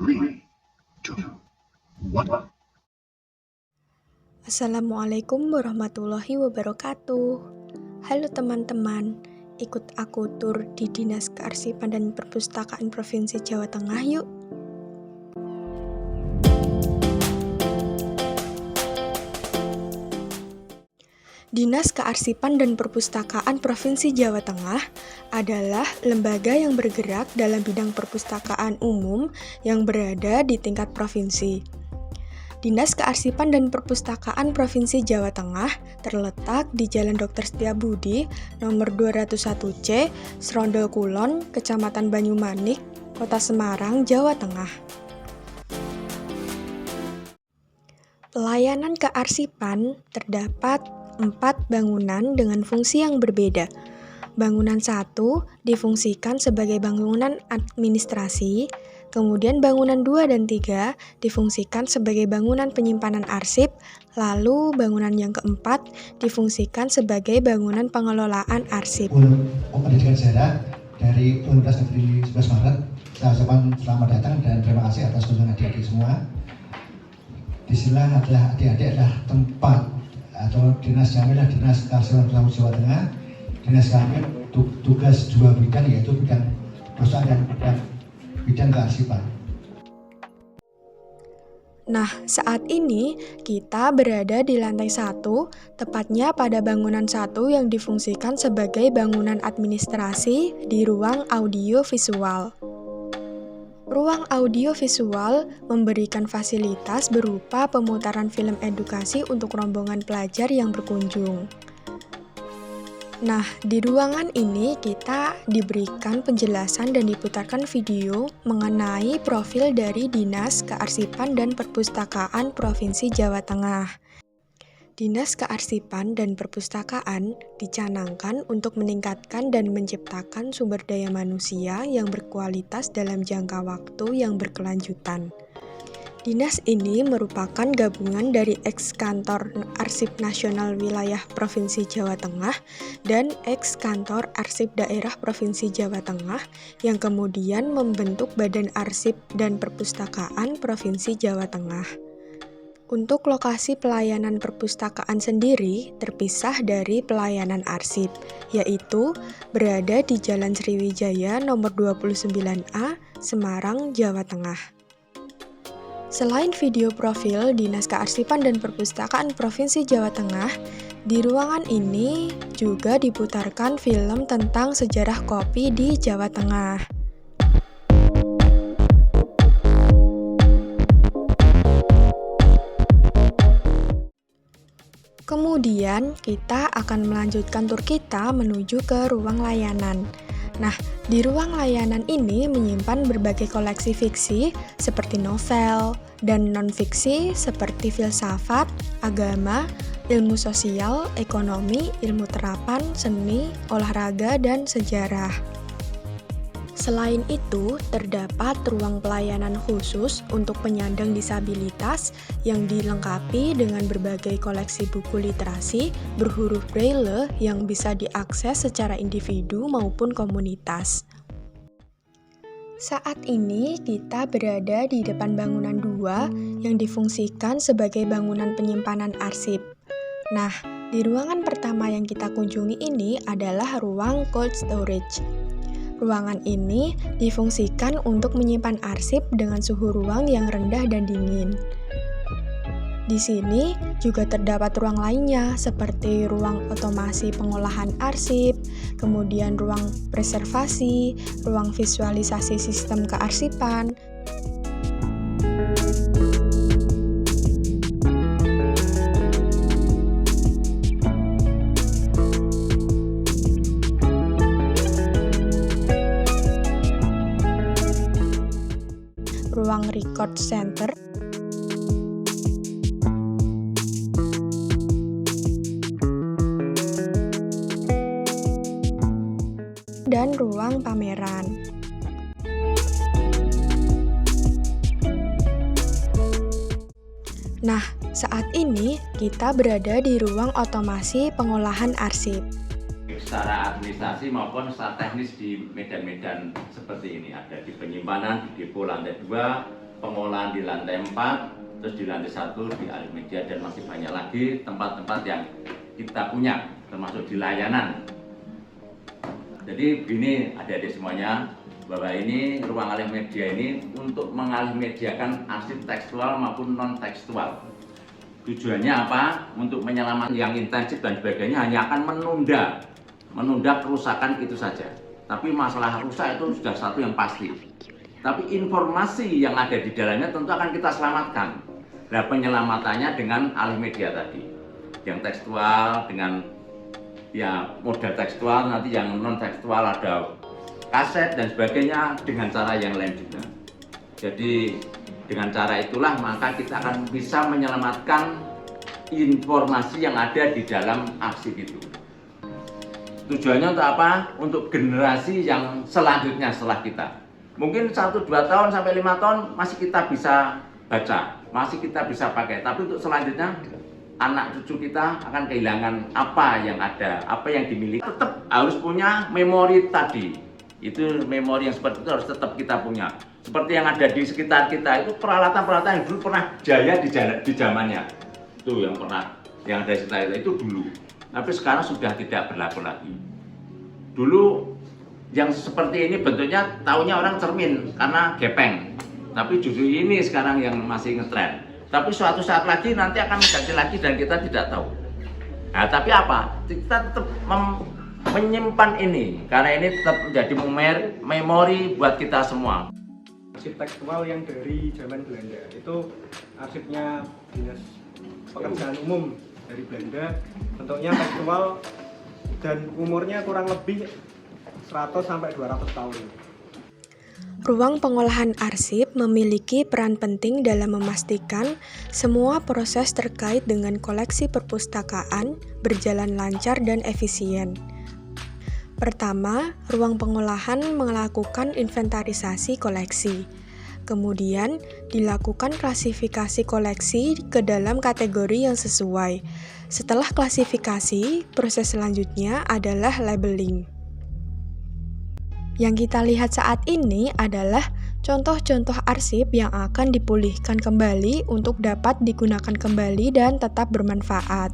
Three, two, one. Assalamualaikum warahmatullahi wabarakatuh. Halo teman-teman, ikut aku tur di Dinas Kearsipan dan Perpustakaan Provinsi Jawa Tengah yuk. Dinas Kearsipan dan Perpustakaan Provinsi Jawa Tengah adalah lembaga yang bergerak dalam bidang perpustakaan umum yang berada di tingkat provinsi. Dinas Kearsipan dan Perpustakaan Provinsi Jawa Tengah terletak di Jalan Dr. Setiabudi, nomor 201C, Srondol Kulon, Kecamatan Banyumanik, Kota Semarang, Jawa Tengah. Pelayanan kearsipan terdapat 4 bangunan dengan fungsi yang berbeda. Bangunan 1 difungsikan sebagai bangunan administrasi, kemudian bangunan 2 dan 3 difungsikan sebagai bangunan penyimpanan arsip, lalu bangunan yang keempat difungsikan sebagai bangunan pengelolaan arsip. Pendidikan sejarah dari Universitas Negeri 11 Maret, saya ucapkan selamat datang dan terima kasih atas kunjungan adik-adik semua. Di sini adalah adik-adik adalah tempat atau dinas kami adalah Dinas Kearsipan Provinsi Jawa Tengah. Dinas kami tugas 2 bidang, yaitu bidang perpustakaan dan bidang kearsipan. Nah, saat ini kita berada di lantai 1, tepatnya pada bangunan 1 yang difungsikan sebagai bangunan administrasi di ruang audio visual. Ruang audio visual memberikan fasilitas berupa pemutaran film edukasi untuk rombongan pelajar yang berkunjung. Nah, di ruangan ini kita diberikan penjelasan dan diputarkan video mengenai profil dari Dinas Kearsipan dan Perpustakaan Provinsi Jawa Tengah. Dinas Kearsipan dan Perpustakaan dicanangkan untuk meningkatkan dan menciptakan sumber daya manusia yang berkualitas dalam jangka waktu yang berkelanjutan. Dinas ini merupakan gabungan dari ex-kantor Arsip Nasional Wilayah Provinsi Jawa Tengah dan ex-kantor Arsip Daerah Provinsi Jawa Tengah yang kemudian membentuk Badan Arsip dan Perpustakaan Provinsi Jawa Tengah. Untuk lokasi pelayanan perpustakaan sendiri terpisah dari pelayanan arsip, yaitu berada di Jalan Sriwijaya nomor 29A, Semarang, Jawa Tengah. Selain video profil Dinas Kearsipan dan Perpustakaan Provinsi Jawa Tengah, di ruangan ini juga diputarkan film tentang sejarah kopi di Jawa Tengah. Kemudian kita akan melanjutkan tur kita menuju ke ruang layanan. Nah, di ruang layanan ini menyimpan berbagai koleksi fiksi seperti novel dan non-fiksi seperti filsafat, agama, ilmu sosial, ekonomi, ilmu terapan, seni, olahraga, dan sejarah. Selain itu, terdapat ruang pelayanan khusus untuk penyandang disabilitas yang dilengkapi dengan berbagai koleksi buku literasi berhuruf Braille yang bisa diakses secara individu maupun komunitas. Saat ini kita berada di depan bangunan 2 yang difungsikan sebagai bangunan penyimpanan arsip. Nah, di ruangan pertama yang kita kunjungi ini adalah ruang cold storage. Ruangan ini difungsikan untuk menyimpan arsip dengan suhu ruang yang rendah dan dingin. Di sini juga terdapat ruang lainnya seperti ruang otomasi pengolahan arsip, kemudian ruang preservasi, ruang visualisasi sistem kearsipan, ruang record center, dan ruang pameran. Nah, saat ini kita berada di ruang otomasi pengolahan arsip. Secara administrasi maupun secara teknis di medan-medan seperti ini, ada di penyimpanan, di depo lantai 2, pengolahan di lantai 4, terus di lantai 1 di alih media, dan masih banyak lagi tempat-tempat yang kita punya, termasuk di layanan. Jadi begini adik-adik semuanya, bahwa ini ruang alih media ini untuk mengalih mediakan arsip tekstual maupun non tekstual. Tujuannya apa? Untuk menyelamatkan yang intensif dan sebagainya hanya akan menunda kerusakan itu saja. Tapi masalah rusak itu sudah satu yang pasti. Tapi informasi yang ada di dalamnya tentu akan kita selamatkan. Nah, penyelamatannya dengan alih media tadi, yang tekstual dengan ya model tekstual, nanti yang non tekstual ada kaset dan sebagainya, dengan cara yang lain juga. Jadi dengan cara itulah maka kita akan bisa menyelamatkan informasi yang ada di dalam arsip itu. Tujuannya untuk apa? Untuk generasi yang selanjutnya setelah kita. Mungkin 1-2 tahun sampai 5 tahun masih kita bisa baca, masih kita bisa pakai. Tapi untuk selanjutnya anak cucu kita akan kehilangan apa yang ada, apa yang dimiliki. Tetap harus punya memori tadi. Itu memori yang seperti itu harus tetap kita punya. Seperti yang ada di sekitar kita itu peralatan-peralatan yang dulu pernah jaya di zamannya. Itu yang ada di sekitar itu dulu. Tapi sekarang sudah tidak berlaku lagi. Dulu yang seperti ini bentuknya taunya orang cermin karena gepeng. Tapi justru ini sekarang yang masih ngetren. Tapi suatu saat lagi nanti akan mengganti lagi dan kita tidak tahu. Nah, tapi apa? Kita tetap menyimpan ini karena ini tetap menjadi memori buat kita semua. Arsip tekstual yang dari zaman Belanda itu arsipnya Dinas Pekerjaan Umum dari Belanda, bentuknya tekstual dan umurnya kurang lebih 100-200 tahun. Ruang pengolahan arsip memiliki peran penting dalam memastikan semua proses terkait dengan koleksi perpustakaan berjalan lancar dan efisien. Pertama, ruang pengolahan melakukan inventarisasi koleksi. Kemudian, dilakukan klasifikasi koleksi ke dalam kategori yang sesuai. Setelah klasifikasi, proses selanjutnya adalah labeling. Yang kita lihat saat ini adalah contoh-contoh arsip yang akan dipulihkan kembali untuk dapat digunakan kembali dan tetap bermanfaat.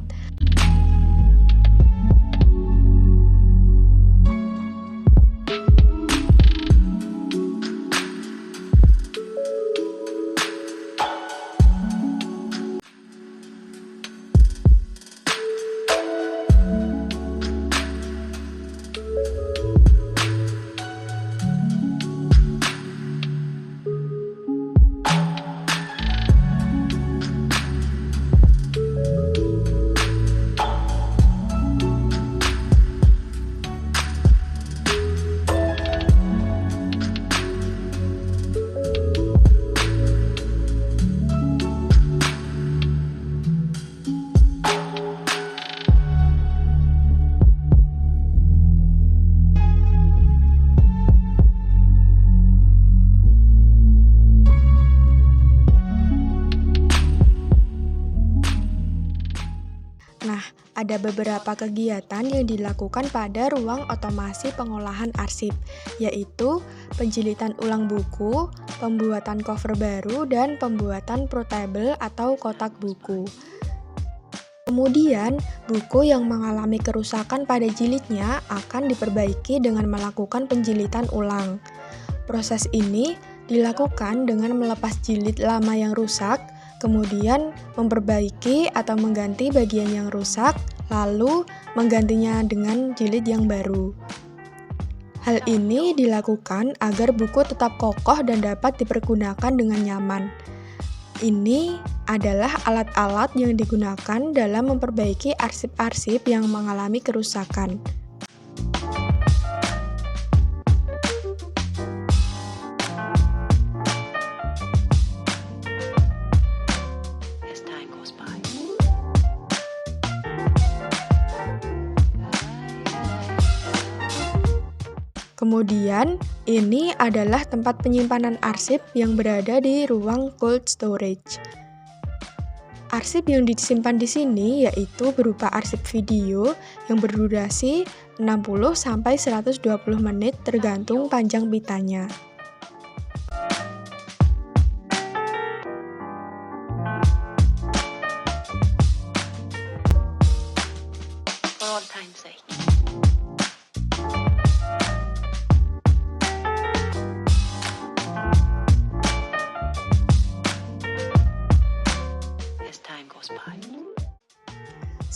Ada beberapa kegiatan yang dilakukan pada ruang otomasi pengolahan arsip, yaitu penjilitan ulang buku, pembuatan cover baru, dan pembuatan portable atau kotak buku. Kemudian, buku yang mengalami kerusakan pada jilidnya akan diperbaiki dengan melakukan penjilitan ulang. Proses ini dilakukan dengan melepas jilid lama yang rusak, kemudian memperbaiki atau mengganti bagian yang rusak, lalu menggantinya dengan jilid yang baru. Hal ini dilakukan agar buku tetap kokoh dan dapat dipergunakan dengan nyaman. Ini adalah alat-alat yang digunakan dalam memperbaiki arsip-arsip yang mengalami kerusakan. Kemudian, ini adalah tempat penyimpanan arsip yang berada di ruang cold storage. Arsip yang disimpan di sini yaitu berupa arsip video yang berdurasi 60-120 menit tergantung panjang pitanya.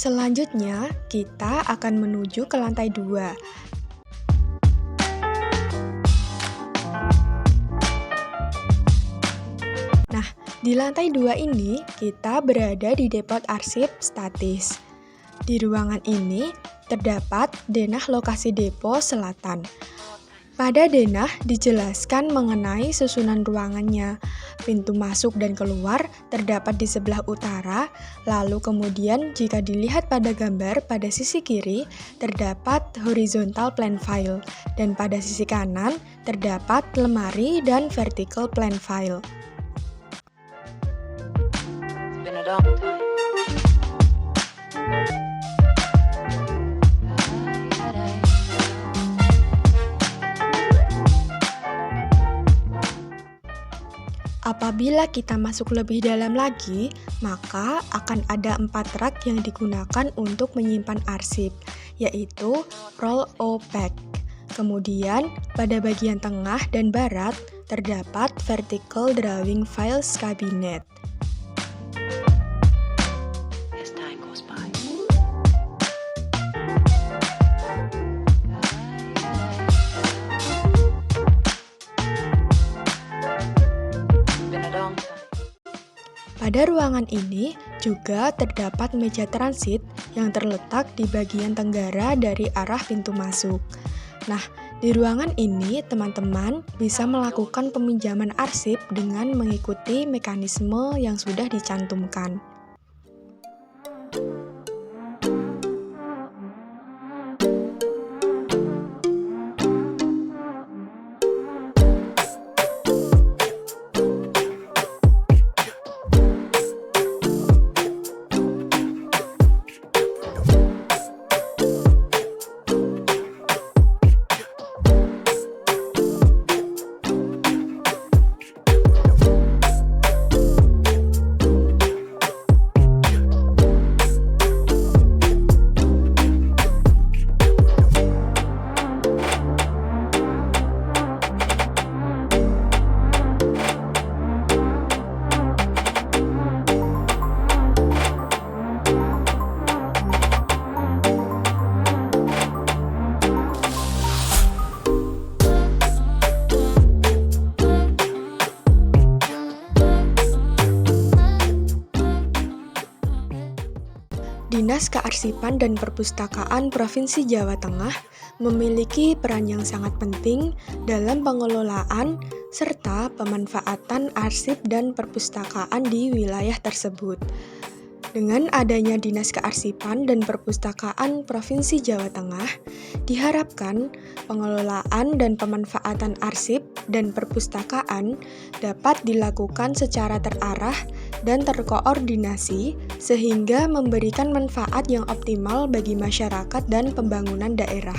Selanjutnya, kita akan menuju ke lantai 2. Nah, di lantai 2 ini kita berada di depot arsip statis. Di ruangan ini terdapat denah lokasi depo selatan. Pada denah dijelaskan mengenai susunan ruangannya. Pintu masuk dan keluar terdapat di sebelah utara, lalu kemudian jika dilihat pada gambar pada sisi kiri terdapat horizontal plan file, dan pada sisi kanan terdapat lemari dan vertical plan file. Apabila kita masuk lebih dalam lagi, maka akan ada 4 rak yang digunakan untuk menyimpan arsip, yaitu roll opaque. Kemudian, pada bagian tengah dan barat, terdapat vertical drawing files cabinet. Pada ruangan ini juga terdapat meja transit yang terletak di bagian tenggara dari arah pintu masuk. Nah, di ruangan ini teman-teman bisa melakukan peminjaman arsip dengan mengikuti mekanisme yang sudah dicantumkan. Dinas Kearsipan dan Perpustakaan Provinsi Jawa Tengah memiliki peran yang sangat penting dalam pengelolaan serta pemanfaatan arsip dan perpustakaan di wilayah tersebut. Dengan adanya Dinas Kearsipan dan Perpustakaan Provinsi Jawa Tengah, diharapkan pengelolaan dan pemanfaatan arsip dan perpustakaan dapat dilakukan secara terarah dan terkoordinasi sehingga memberikan manfaat yang optimal bagi masyarakat dan pembangunan daerah.